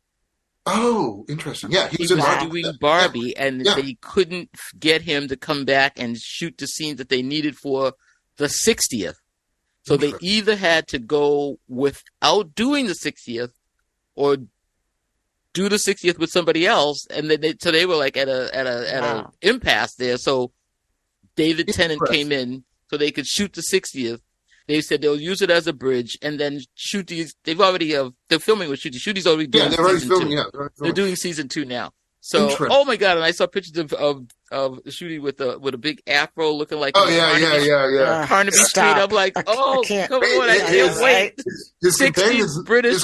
Oh, interesting. Yeah, he was doing Barbie, and they couldn't get him to come back and shoot the scenes that they needed for the 60th. So they either had to go without doing the 60th, or do the 60th with somebody else, and then they were like at a impasse there. So David Tennant came in so they could shoot the 60th. They said they'll use it as a bridge and then shoot these. They've already they're filming with Shooty. Shooty's already doing. Yeah, they're already filming. Yeah, they're doing season 2 now. So, Interesting. oh my God. And I saw pictures of Shooty with a big afro looking like yeah. Carnaby Street. I'm like, oh, come on, I can't wait. His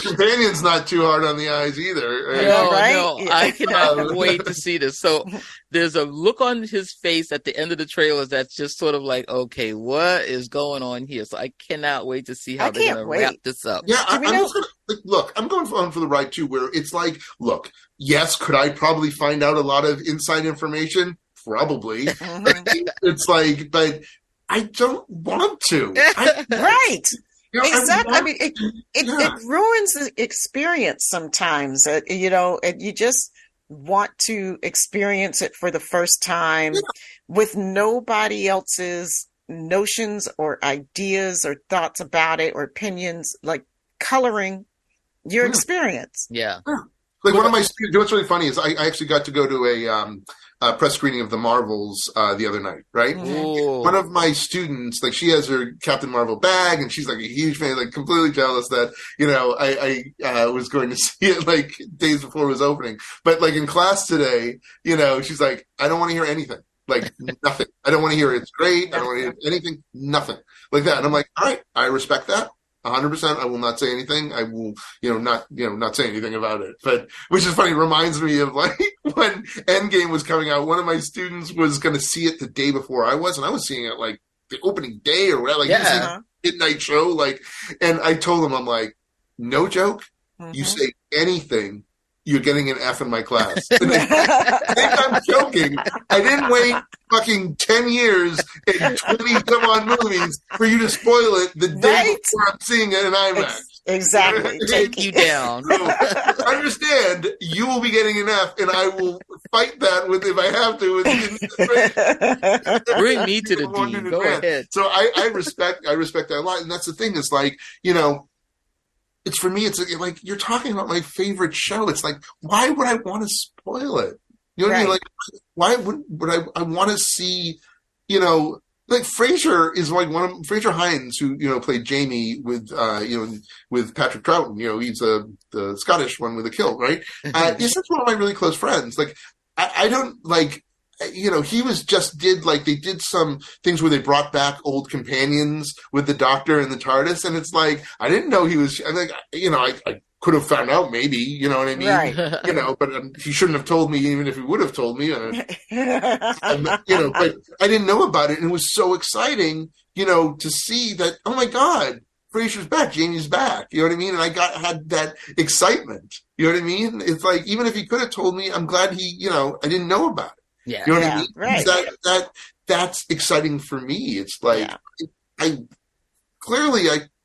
companion's not too hard on the eyes either. No, I cannot wait to see this. So there's a look on his face at the end of the trailers that's just sort of like, okay, what is going on here? So I cannot wait to see how they're going to wrap this up. Yeah, I'm just gonna look. I'm going on for the ride too, where it's like, look, yes, could I probably find out a lot of inside information? Probably. It's like, but I don't want to. Right. Exactly. I mean, it ruins the experience sometimes. And you just want to experience it for the first time with nobody else's notions or ideas or thoughts about it or opinions, like coloring your experience. Yeah. Like one of my students, what's really funny is I actually got to go to a press screening of the Marvels the other night, right? Ooh. One of my students, like she has her Captain Marvel bag and she's like a huge fan, like completely jealous that, I was going to see it like days before it was opening. But like in class today, she's like, I don't want to hear anything. Like nothing. I don't want to hear it's great. I don't want to hear anything. Nothing like that. And I'm like, all right, I respect that. 100%. I will not say anything. I will, not say anything about it. But which is funny, reminds me of like when Endgame was coming out. One of my students was going to see it the day before I was, and I was seeing it like the opening day or whatever. Like he was seeing a midnight show. Like, and I told him, I'm like, no joke. You say anything, you're getting an F in my class. And I think I'm joking. I didn't wait fucking 10 years and 20 some odd movies for you to spoil it the day before I'm seeing it in IMAX. Exactly. Take you down. So, understand, you will be getting an F, and I will fight that with if I have to. Bring me to the D. Go ahead. So I respect that a lot, and that's the thing. It's like, it's for me. It's like you're talking about my favorite show. It's like, why would I want to spoil it? You know what I mean? Like, why would I want to see? Like Frasier is like Frasier Hines, who played Jamie with with Patrick Troughton. He's the Scottish one with the kilt, right? He's one of my really close friends. Like, I don't like. He they did some things where they brought back old companions with the Doctor and the TARDIS, and it's like I didn't know he was. I think I could have found out maybe, you know what I mean? Right. But he shouldn't have told me, even if he would have told me. But I didn't know about it, and it was so exciting, to see that. Oh my God, Frasier's back, Jamie's back. You know what I mean? And I had that excitement. You know what I mean? It's like even if he could have told me, I'm glad he. I didn't know about it. Yeah. You know what I mean? Right. That's exciting for me. It's like I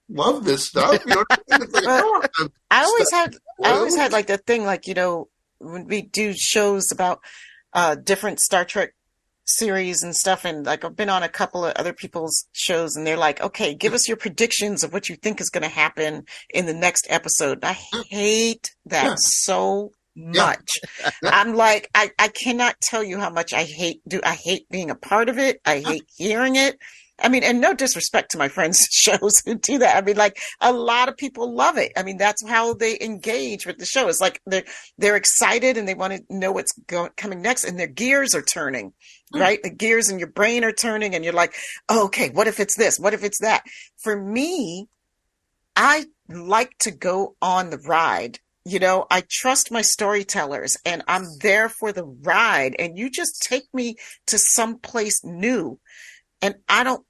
love this stuff. You know what I mean? It's like, I always had like the thing, like, when we do shows about different Star Trek series and stuff, and like I've been on a couple of other people's shows, and they're like, okay, give us your predictions of what you think is going to happen in the next episode. I hate that so much. I'm like, I cannot tell you how much I hate being a part of it. I hate hearing it. I mean, and no disrespect to my friends' shows who do that. I mean, like a lot of people love it. I mean, that's how they engage with the show. It's like they're excited and they want to know what's coming next, and their gears are turning, right? The gears in your brain are turning, and you're like, oh, okay, what if it's this? What if it's that? For me, I like to go on the ride. I trust my storytellers, and I'm there for the ride, and you just take me to some place new, and I don't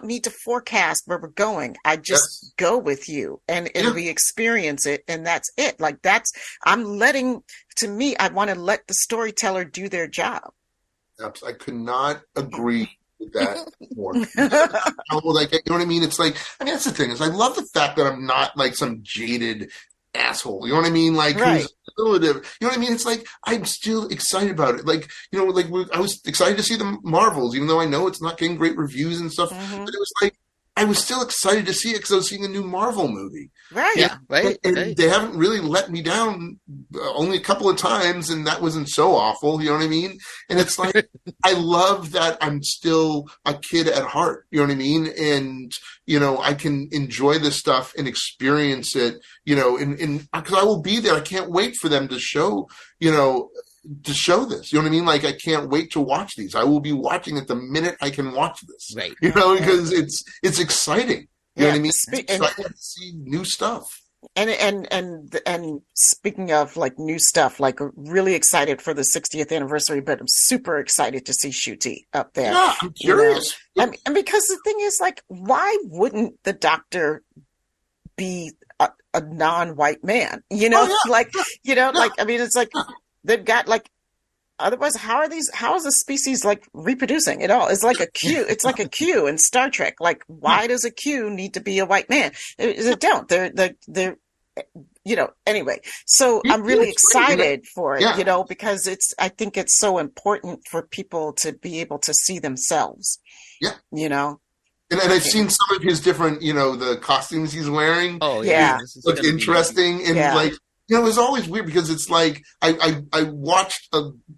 need to forecast where we're going. I just go with you, and we experience it, and that's it. Like I want to let the storyteller do their job. I could not agree with that more. Like, you know what I mean? It's like, that's the thing, is I love the fact that I'm not like some jaded asshole, you know what I mean? Like, who's relative, you know what I mean? It's like I'm still excited about it. Like, I was excited to see the Marvels, even though I know it's not getting great reviews and stuff. But it was like I was still excited to see it because I was seeing a new Marvel movie. Right. Yeah. Right. And they haven't really let me down only a couple of times, and that wasn't so awful. You know what I mean? And it's like, I love that I'm still a kid at heart. You know what I mean? And, I can enjoy this stuff and experience it, because I will be there. I can't wait for them to show, to show this. You know what I mean? Like, I can't wait to watch these. I will be watching it the minute I can watch this. Right. You know, because it's exciting. You know what I mean? Yeah, It's exciting to see new stuff. And speaking of like new stuff, like really excited for the 60th anniversary, but I'm super excited to see Ncuti up there. Yeah, I'm curious. You know? And because the thing is, like, why wouldn't the Doctor be a non-white man? You know, like, you know, like, I mean, it's like they've got like, otherwise, how is the species like reproducing at all? It's like a Q. It's like a Q in Star Trek. Like, why does a Q need to be a white man? They don't. They're you know, anyway. So I'm really excited for it, you know, because I think it's so important for people to be able to see themselves. Yeah. You know? And I've seen some of his different, you know, the costumes he's wearing. Oh, yeah. Look interesting. And like, you know, it was always weird because it's like I watched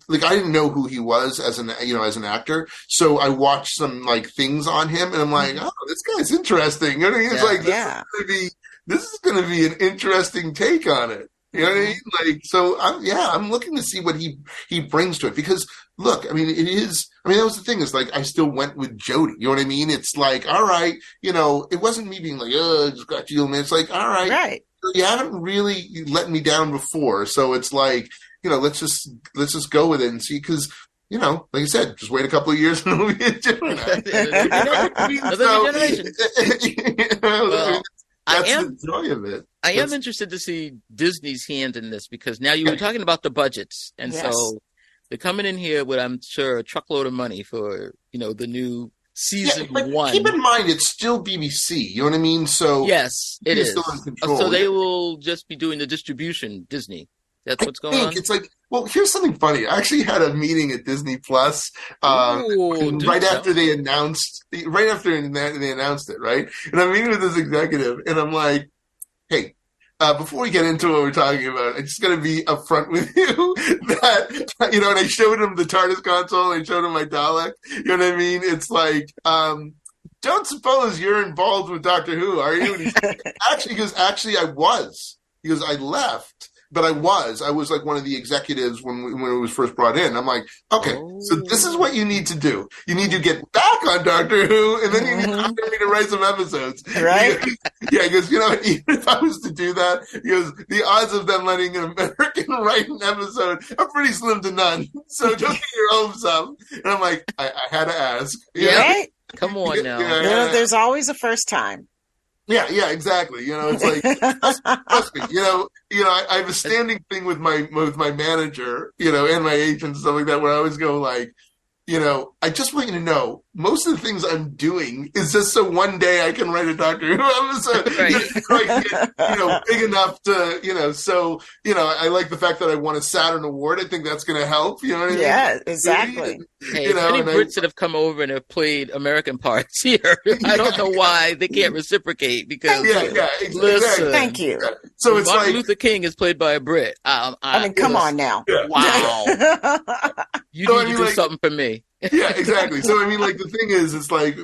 like I didn't know who he was as an actor, so I watched some like things on him, and I'm like, oh, this guy's interesting. You know what I mean? It's like this is going to be an interesting take on it. You know what I mean? Like, so I'm looking to see what he brings to it, because look, I mean, that was the thing, is like I still went with Jodie. You know what I mean? It's like, all right, you know, it wasn't me being like, oh, I just got you, man. It's like, all right. Right. You haven't really let me down before, so it's like, you know, let's just go with it and see, because, you know, like I said, just wait a couple of years and it'll be different. That's the joy of it. I am interested to see Disney's hand in this, because now you were talking about the budgets, and so they're coming in here with, I'm sure, a truckload of money for, you know, the new season 1. Keep in mind, it's still BBC. You know what I mean? So yes, it is. Still in control. So they will just be doing the distribution. Disney. That's what's going on. It's like, well, here's something funny. I actually had a meeting at Disney Plus right after they announced it, right? And I'm meeting with this executive, and I'm like, hey, before we get into what we're talking about, I just got to be upfront with you that, you know, and I showed him the TARDIS console, and I showed him my Dalek. You know what I mean? It's like, don't suppose you're involved with Doctor Who, are you? And he's like, actually, I was. He goes, I left. But I was like one of the executives when it was first brought in. I'm like, okay, so this is what you need to do. You need to get back on Doctor Who, and then you need to hire me to write some episodes. Right? He goes, you know, even if I was to do that, he goes, the odds of them letting an American write an episode are pretty slim to none. So don't get your hopes up. And I'm like, I had to ask. Right? Come on now. You know, there's always a first time. Yeah, exactly. You know, it's like, trust me, you know, I have a standing thing with my manager, you know, and my agent and stuff like that, where I always go like, you know, I just want you to know, most of the things I'm doing is just so one day I can write a Doctor Who episode, you know, big enough to, you know, so, you know, I like the fact that I won a Saturn Award. I think that's going to help, you know what I mean? Yeah, exactly. Hey, you know, any Brits that have come over and have played American parts here, I don't know why they can't reciprocate, because exactly. Listen, thank you. So it's Martin like Luther King is played by a Brit. I mean, come on now. Yeah. Wow. You need to do something for me. Yeah, exactly. So, I mean, like, the thing is, it's like,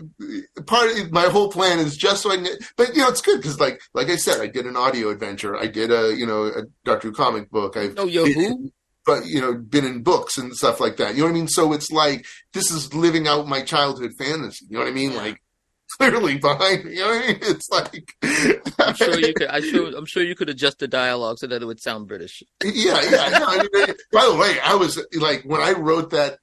my whole plan is just so I can but, you know, it's good because, like I said, I did an audio adventure. I did a Doctor Who comic book. But, you know, been in books and stuff like that. You know what I mean? So it's like, this is living out my childhood fantasy. You know what I mean? Like, clearly behind me. You know what I mean? It's like, I'm sure you could adjust the dialogue so that it would sound British. Yeah. No, I mean, by the way, I was like, when I wrote that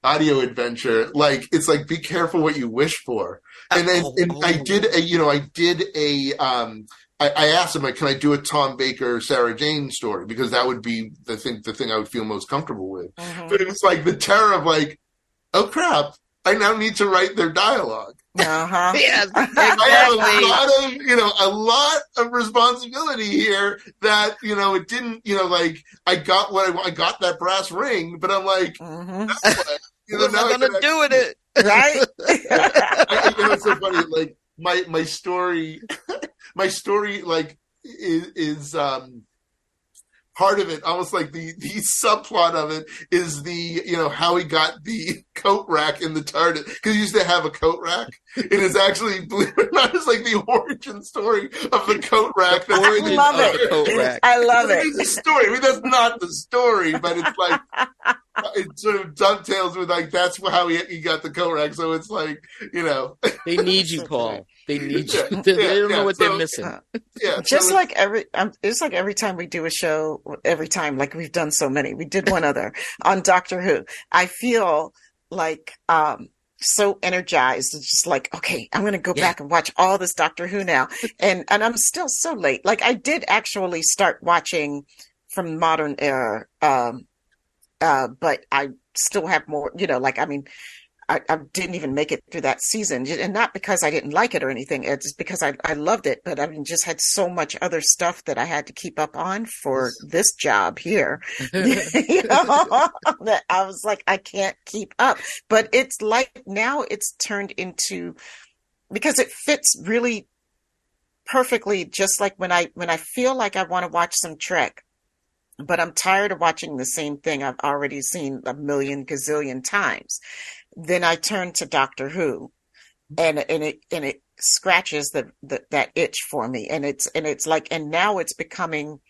audio adventure, like, it's like, be careful what you wish for. And I asked him, like, can I do a Tom Baker, Sarah Jane story? Because that would be the thing I would feel most comfortable with. Mm-hmm. But it was like the terror of like, oh crap, I now need to write their dialogue. Uh-huh. Yes, exactly. I have a lot of responsibility here that, you know, it didn't, you know, like, I got I got that brass ring, but I'm like, that's what, you know, what am I going to do with it? Right? It's so funny, like, my story, like, is part of it, almost like the subplot of it, is the, you know, how he got the coat rack in the TARDIS, because he used to have a coat rack. It is actually, believe it or not, it's like the origin story of the coat rack. I love it. I love it. It's a story. I mean, that's not the story, but it's like, it sort of dovetails with, like, that's how he got the coat rack. So it's like, you know. They need you, Paul. They need you. They don't know what they're missing. Yeah. Just like it's like every time we do a show, like we've done so many, we did one other on Doctor Who. I feel like, so energized. It's just like, okay, I'm going to go back and watch all this Doctor Who now. And I'm still so late. Like, I did actually start watching from modern era. But I still have more, you know, like, I mean, I didn't even make it through that season, and not because I didn't like it or anything. It's because I loved it, but I mean, just had so much other stuff that I had to keep up on for this job here, you know, that I was like, I can't keep up. But it's like now it's turned into, because it fits really perfectly, just like when I feel like I want to watch some Trek, but I'm tired of watching the same thing I've already seen a million gazillion times. Then I turn to Doctor Who, and it scratches that itch for me, and it's like, and now it's becoming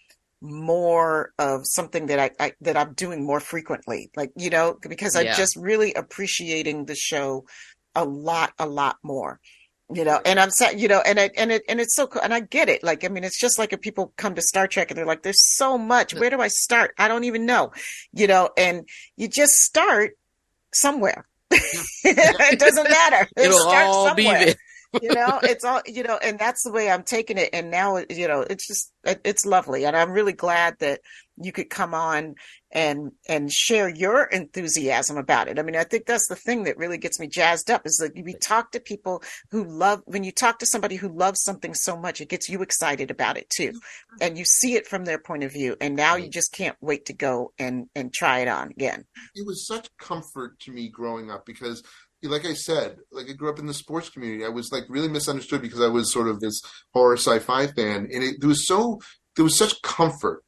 more of something that I'm doing more frequently, like, you know, because I'm just really appreciating the show a lot more. You know, and I'm saying, you know, and it's so cool. And I get it. Like, I mean, it's just like if people come to Star Trek and they're like, there's so much. Where do I start? I don't even know, you know, and you just start somewhere. It doesn't matter. It'll all somewhere. Be there. You know, it's all, you know, and that's the way I'm taking it. And now, you know, it's just, it's lovely. And I'm really glad that you could come on and share your enthusiasm about it. I mean, I think that's the thing that really gets me jazzed up, is that we talk to people who love, when you talk to somebody who loves something so much, it gets you excited about it too. And you see it from their point of view. And now you just can't wait to go and try it on again. It was such comfort to me growing up, because like I said, like I grew up in the sports community. I was like really misunderstood because I was sort of this horror sci-fi fan, and there was such comfort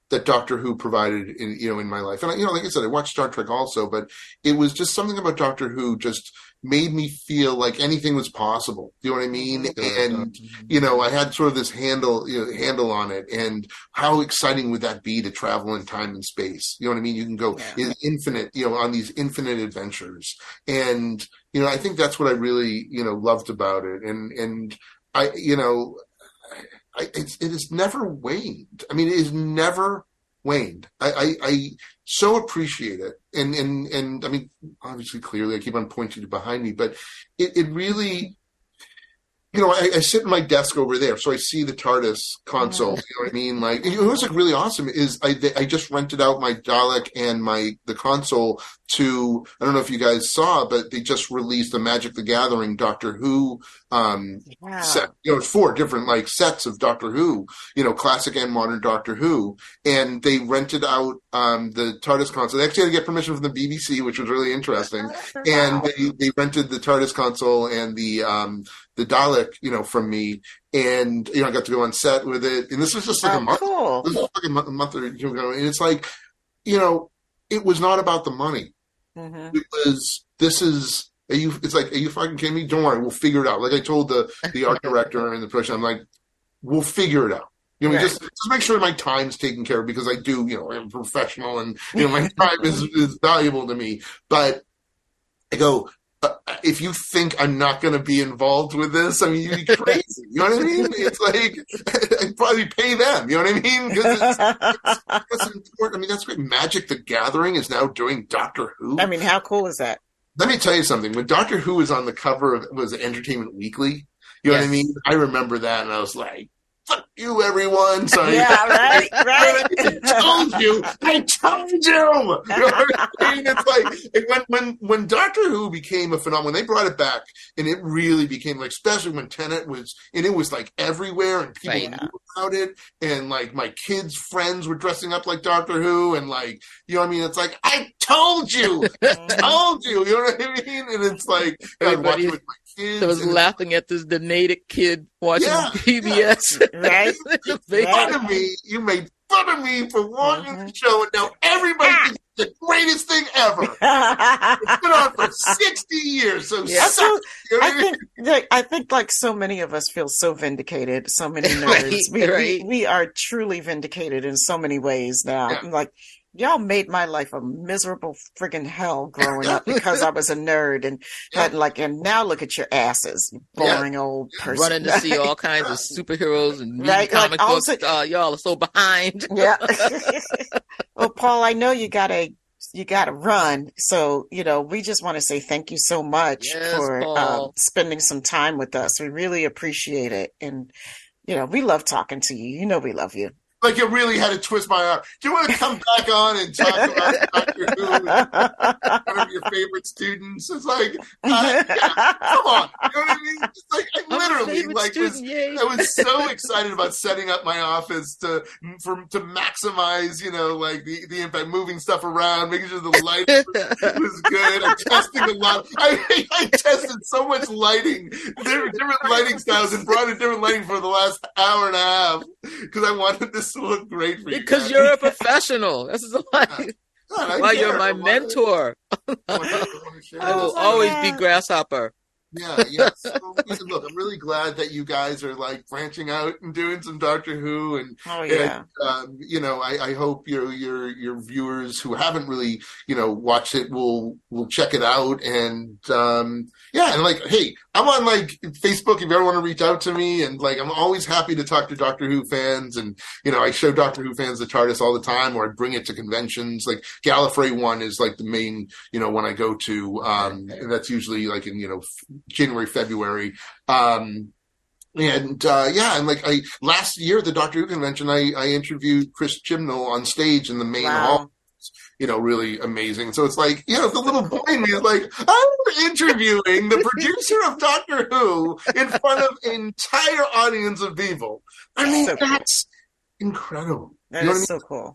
that Doctor Who provided in my life. And I, you know, like I said, I watched Star Trek also, but it was just something about Doctor Who just made me feel like anything was possible. Do you know what I mean? And, you know, I had sort of this handle on it, and how exciting would that be to travel in time and space? You know what I mean? You can go infinite, you know, on these infinite adventures. And, you know, I think that's what I really, you know, loved about it. And I, you know, it has never waned. I mean, it has never waned. I so appreciate it. And I mean, obviously, clearly, I keep on pointing to behind me, but it really, you know, I sit at my desk over there, so I see the TARDIS console. You know what I mean? Like, you know, what's like really awesome is I just rented out my Dalek and the console to, I don't know if you guys saw, but they just released the Magic the Gathering Doctor Who set. You know, it's 4 different like sets of Doctor Who, you know, classic and modern Doctor Who, and they rented out the TARDIS console. They actually had to get permission from the BBC, which was really interesting. And they rented the TARDIS console and the Dalek, you know, from me, and you know, I got to go on set with it. And this was just like a month. Cool. This was like a month or two ago, and it's like, you know, it was not about the money. Mm-hmm. It was, it's like, are you fucking kidding me? Don't worry, we'll figure it out. Like I told the art director and the production, I'm like, we'll figure it out. You know, just make sure my time's taken care of, because I do, you know, I'm a professional, and you know, my time is valuable to me. But I go, if you think I'm not going to be involved with this, I mean, you'd be crazy. You know what I mean? It's like, I'd probably pay them. You know what I mean? Because it's important. I mean, that's great. Magic the Gathering is now doing Doctor Who. I mean, how cool is that? Let me tell you something. When Doctor Who was on the cover of, was Entertainment Weekly, you know what I mean? I remember that, and I was like, fuck you, everyone. Sorry. Yeah, right. I told you. You know what I mean? It's like when Doctor Who became a phenomenon, when they brought it back, and it really became like, especially when Tenet was, and it was like everywhere, and people knew about it, and like my kids' friends were dressing up like Doctor Who, and like, you know what I mean? It's like, I told you. You know what I mean? And it's like, I'd watch it with my kids. I was laughing at this Denated kid watching PBS. Right? You made fun of me for watching the show, and now everybody thinks it's the greatest thing ever. It's been on for 60 years, so suck. I think like so many of us feel so vindicated, so many nerds. We are truly vindicated in so many ways now. Yeah. I'm like, y'all made my life a miserable friggin' hell growing up because I was a nerd and and now look at your asses, boring old person. Running to see all kinds of superheroes and comic books. Y'all are so behind. Yeah. Well, Paul, I know you gotta run. So, we just want to say thank you so much for spending some time with us. We really appreciate it. And, we love talking to you. We love you. Like you really had to twist my arm. Do you want to come back on and talk about Dr. Who and one of your favorite students? It's like, come on. You know what I mean? It's like I was so excited about setting up my office to maximize, the impact, moving stuff around, making sure the lighting was good. I'm testing a lot. I tested so much lighting, different lighting styles, and brought in different lighting for the last hour and a half because I wanted this to look great for you. Because you're a professional. This is why you're my mentor. I will always be Grasshopper. Yeah. So, look, I'm really glad that you guys are like branching out and doing some Doctor Who, and I hope your viewers who haven't really watched it will check it out, and hey, I'm on Facebook if you ever want to reach out to me, and I'm always happy to talk to Doctor Who fans, and I show Doctor Who fans the TARDIS all the time, or I bring it to conventions. Like Gallifrey one is the main one I go to, and that's usually in January, February. And last year at the Doctor Who convention, I interviewed Chris Chibnall on stage in the main hall. Really amazing. So it's the little boy in me is like, I'm interviewing the producer of Doctor Who in front of an entire audience of people. I mean, that's incredible. That is so cool.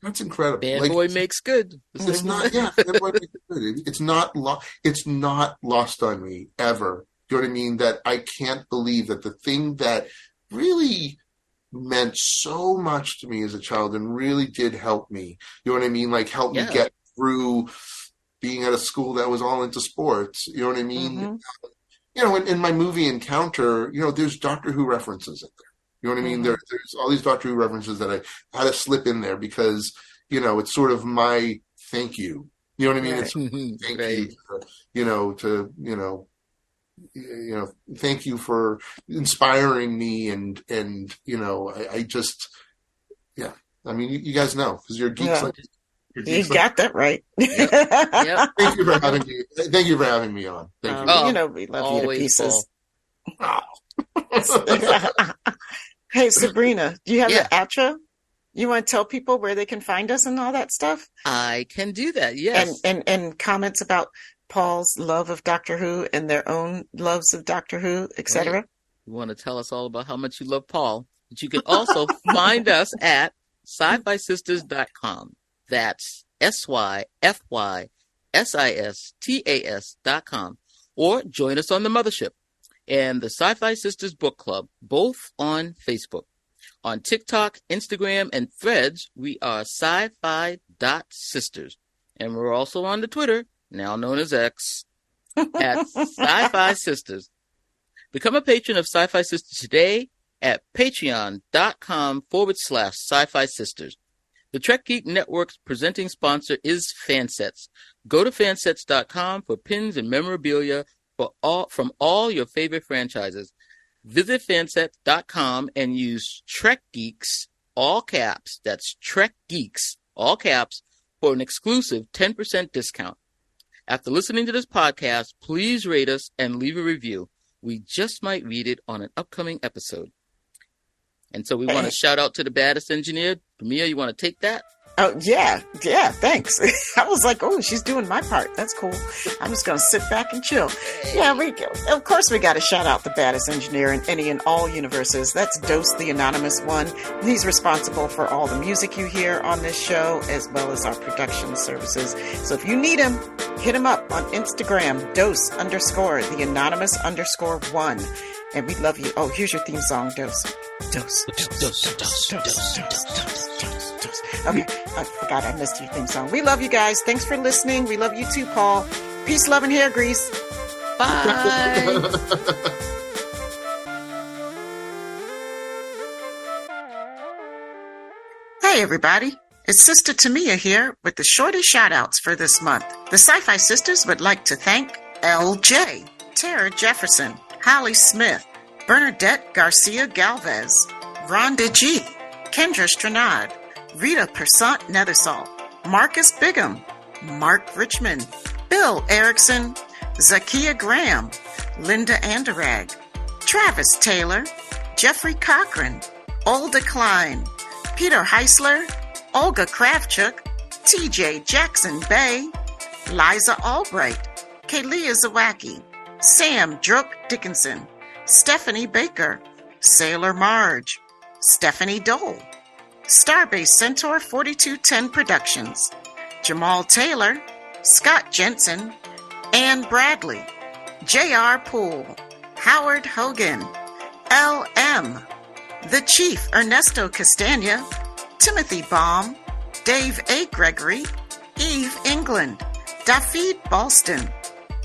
That's incredible. Bad boy makes good. It's not. Yeah, bad boy makes good. It's not lost on me ever. You know what I mean? That I can't believe that the thing that really meant so much to me as a child and really did help me. You know what I mean? Help me get through being at a school that was all into sports. You know what I mean? Mm-hmm. In my movie Encounter, there's Doctor Who references in there. You know what I mean? There's all these Doctor Who references that I had to slip in there because, it's sort of my thank you. You know what I mean? Right. It's thank you, thank you for inspiring me and I just, I mean, you guys know because you're geeks. You got that right. Yep. Thank you for having me. Thank you for having me on. Thank you. We love you to pieces. Hey, Subrina, do you have the outro? You want to tell people where they can find us and all that stuff? I can do that, yes. And comments about Paul's love of Doctor Who and their own loves of Doctor Who, etc. Right. You want to tell us all about how much you love Paul? But you can also find us at SyFysisters.com. That's SyFysistas.com. Or join us on the Mothership and the SyFy Sisters Book Club, both on Facebook. On TikTok, Instagram, and Threads, we are SyFy.Sisters. And we're also on the Twitter, now known as X, at SyFy Sisters. Become a patron of SyFy Sisters today at patreon.com/SyFy Sisters. The Trek Geek Network's presenting sponsor is Fansets. Go to fansets.com for pins and memorabilia from all your favorite franchises. Visit fansets.com and use Trek Geeks, all caps, that's Trek Geeks, all caps, for an exclusive 10% discount. After listening to this podcast, please rate us and leave a review. We just might read it on an upcoming episode. And so we want to shout out to the baddest engineer. Tamia, you want to take that? Oh, yeah, thanks. I was like, oh, she's doing my part. That's cool. I'm just going to sit back and chill. Yeah, of course we got to shout out the baddest engineer in any and all universes. That's Dose, the anonymous one. He's responsible for all the music you hear on this show, as well as our production services. So if you need him, hit him up on Instagram, Dose_the anonymous_1. And we love you. Oh, here's your theme song, Dose. Dose, dose, dose, dose, dose, dose, dose, dose. Okay, I forgot I missed your theme song. We love you guys. Thanks for listening. We love you too, Paul. Peace, love, and hair grease. Bye. Hey, everybody. It's Sister Tamia here with the shorty shout-outs for this month. The SyFy Sisters would like to thank LJ, Tara Jefferson, Holly Smith, Bernadette Garcia Galvez, Rhonda G, Kendra Stranad, Rita Persant Nethersall, Marcus Bigham, Mark Richmond, Bill Erickson, Zakia Graham, Linda Anderag, Travis Taylor, Jeffrey Cochran, Olda Klein, Peter Heisler, Olga Kravchuk, TJ Jackson Bay, Liza Albright, Kaylia Zawacki, Sam Drook Dickinson, Stephanie Baker, Sailor Marge, Stephanie Dole, Starbase Centaur 4210 Productions, Jamal Taylor, Scott Jensen, Ann Bradley, J.R. Poole, Howard Hogan, L.M., The Chief Ernesto Castagna, Timothy Baum, Dave A. Gregory, Eve England, David Balston,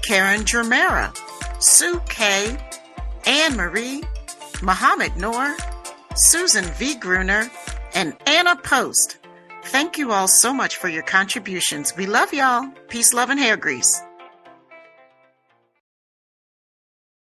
Karen Germera, Sue K., Anne Marie, Muhammad Noor, Susan V. Gruner, and Anna Post. Thank you all so much for your contributions. We love y'all. Peace, love, and hair grease.